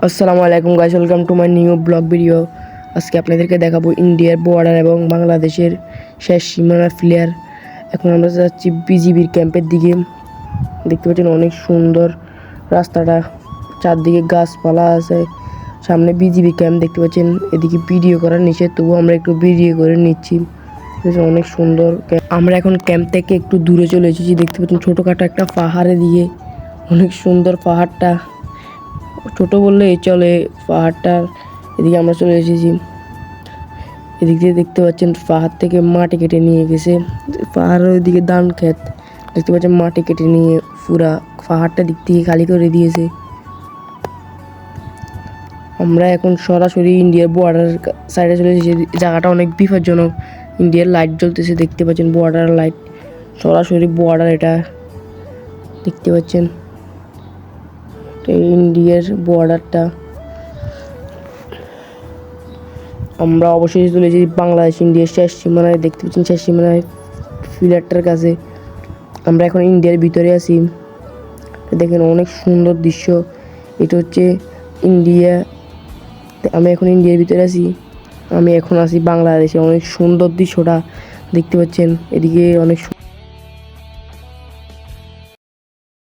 আসসালামু আলাইকুম guys, welcome to my new blog video. আজকে আপনাদেরকে দেখাবো ইন্ডিয়ার বর্ডার এবং বাংলাদেশের শেষ সীমানা প্লেয়ার। এখন আমরা যাচ্ছি বিজিবির ক্যাম্পের দিকে। দেখতে পাচ্ছেন অনেক সুন্দর রাস্তাটা, চারদিকে গাছপালা আছে, সামনে বিজিবি ক্যাম্প দেখতে পাচ্ছেন। এদিকে ভিডিও করার নিষেধ, তবুও আমরা একটু ভিডিও করে নিচ্ছি। অনেক সুন্দর। আমরা এখন ক্যাম্প থেকে একটু দূরে চলে এসেছি। দেখতে পাচ্ছেন ছোটোখাটো একটা পাহাড়ের দিকে, অনেক সুন্দর পাহাড়টা, ছোট বললেই চলে পাহাড়টার। এদিকে আমরা চলে এসেছি। এদিক দিয়ে দেখতে পাচ্ছেন পাহাড় থেকে মাটি কেটে নিয়ে গেছে। পাহাড়ের ওইদিকে ধান ক্ষেত দেখতে পাচ্ছেন, মাটি কেটে নিয়ে পুরা পাহাড়টা দিক থেকে খালি করে দিয়েছে। আমরা এখন সরাসরি ইন্ডিয়ার বর্ডার সাইডে চলে এসেছি। জায়গাটা অনেক বিপজ্জনক। ইন্ডিয়ার লাইট জ্বলতেছে, দেখতে পাচ্ছেন বর্ডার লাইট, সরাসরি বর্ডার এটা দেখতে পাচ্ছেন। ইন্ডিয়ার বর্ডারটা আমরা অবশ্যই চলে এসেছি বাংলাদেশ ইন্ডিয়ার শেষ সীমানায়। দেখতে পাচ্ছেন শেষ সীমানায় ফিলারটার কাছে। আমরা এখন ইন্ডিয়ার ভিতরে আছি। দেখেন অনেক সুন্দর দৃশ্য। এটা হচ্ছে ইন্ডিয়া। আমি এখন ইন্ডিয়ার ভিতরে আছি। আমি এখন আছি বাংলাদেশে। অনেক সুন্দর দৃশ্যটা দেখতে পাচ্ছেন। এদিকে অনেক